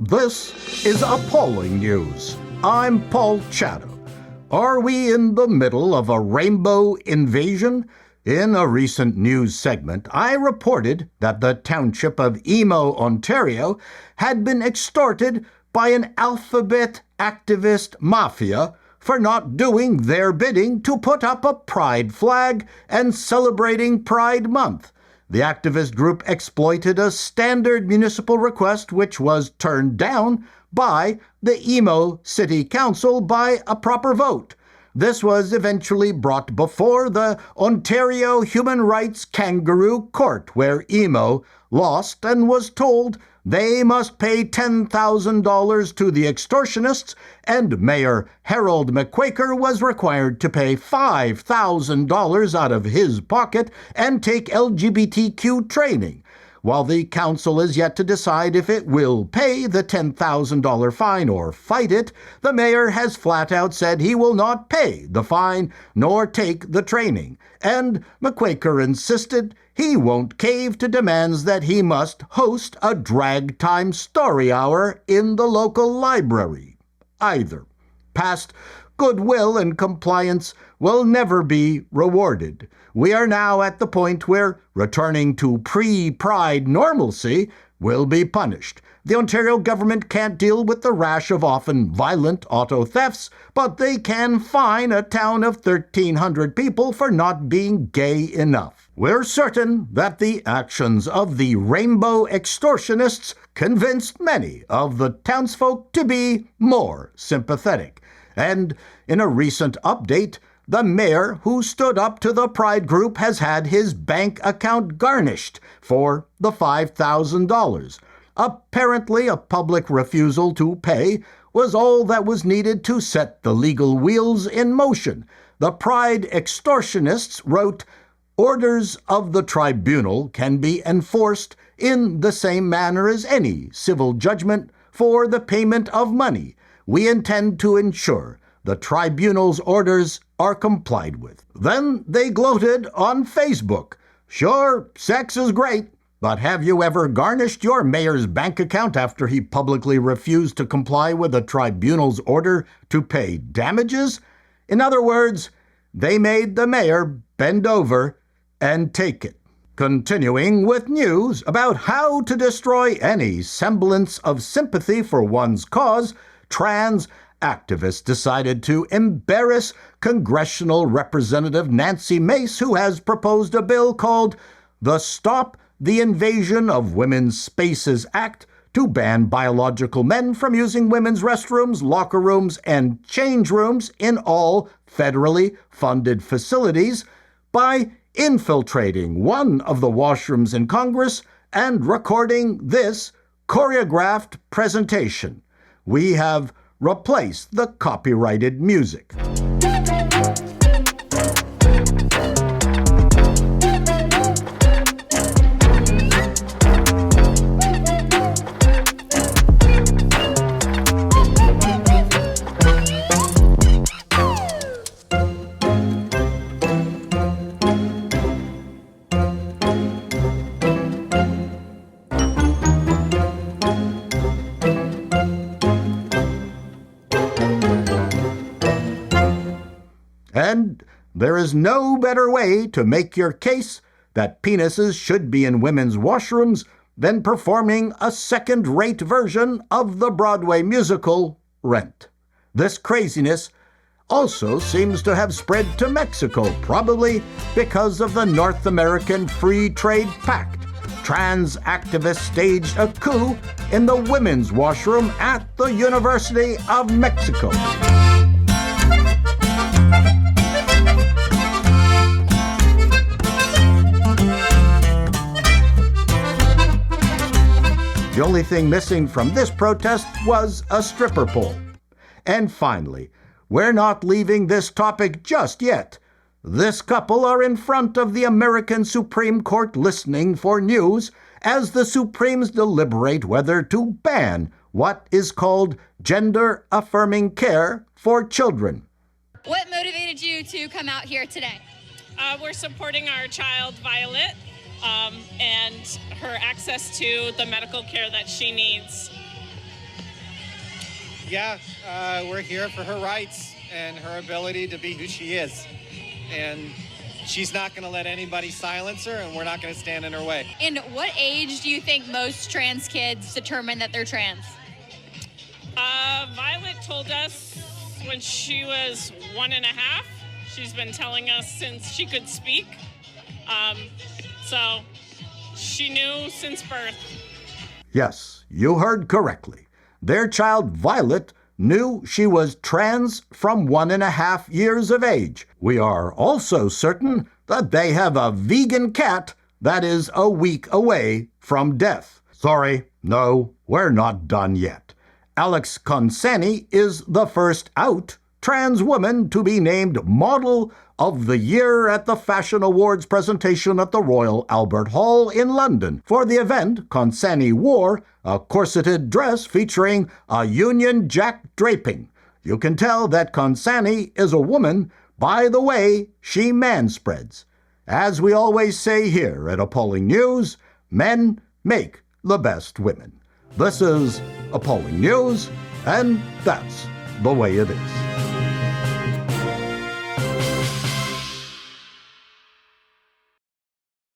This is appalling news. I'm Paul Chatham. Are we in the middle of a rainbow invasion? In a recent news segment, I reported that the township of Emo, Ontario, had been extorted by an alphabet activist mafia for not doing their bidding to put up a pride flag and celebrating Pride Month. The activist group exploited a standard municipal request which was turned down by the Emo City Council by a proper vote. This was eventually brought before the Ontario Human Rights Kangaroo Court, where Emo lost and was told they must pay $10,000 to the extortionists, and Mayor Harold McQuaker was required to pay $5,000 out of his pocket and take LGBTQ training. While the council is yet to decide if it will pay the $10,000 fine or fight it, the mayor has flat out said he will not pay the fine nor take the training, and McQuaker insisted he won't cave to demands that he must host a drag time story hour in the local library either. Past goodwill and compliance will never be rewarded. We are now at the point where returning to pre-Pride normalcy will be punished. The Ontario government can't deal with the rash of often violent auto thefts, but they can fine a town of 1,300 people for not being gay enough. We're certain that the actions of the rainbow extortionists convinced many of the townsfolk to be more sympathetic. And in a recent update, the mayor who stood up to the Pride group has had his bank account garnished for the $5,000. Apparently, a public refusal to pay was all that was needed to set the legal wheels in motion. The Pride extortionists wrote, "Orders of the tribunal can be enforced in the same manner as any civil judgment for the payment of money. We intend to ensure the tribunal's orders are complied with." Then they gloated on Facebook. Sure, sex is great, but have you ever garnished your mayor's bank account after he publicly refused to comply with a tribunal's order to pay damages? In other words, they made the mayor bend over and take it. Continuing with news about how to destroy any semblance of sympathy for one's cause, trans activists decided to embarrass Congressional Representative Nancy Mace, who has proposed a bill called the Stop the Invasion of Women's Spaces Act to ban biological men from using women's restrooms, locker rooms, and change rooms in all federally funded facilities by infiltrating one of the washrooms in Congress and recording this choreographed presentation. We have replaced the copyrighted music. And there is no better way to make your case that penises should be in women's washrooms than performing a second-rate version of the Broadway musical Rent. This craziness also seems to have spread to Mexico, probably because of the North American Free Trade Pact. Trans activists staged a coup in the women's washroom at the University of Mexico. The only thing missing from this protest was a stripper pole. And finally, we're not leaving this topic just yet. This couple are in front of the American Supreme Court listening for news as the Supremes deliberate whether to ban what is called gender-affirming care for children. What motivated you to come out here today? We're supporting our child, Violet, and her access to the medical care that she needs. Yeah, we're here for her rights and her ability to be who she is. And she's not going to let anybody silence her, and we're not going to stand in her way. In what age do you think most trans kids determine that they're trans? Violet told us when she was 1.5. She's been telling us since she could speak. So she knew since birth. Yes, you heard correctly. Their child Violet knew she was trans from 1.5 years of age. We are also certain that they have a vegan cat that is a week away from death. Sorry, no, we're not done yet. Alex Consani is the first out trans woman to be named Model of the Year at the Fashion Awards presentation at the Royal Albert Hall in London. For the event, Consani wore a corseted dress featuring a Union Jack draping. You can tell that Consani is a woman by the way she manspreads. As we always say here at Appalling News, men make the best women. This is Appalling News, and that's the way it is.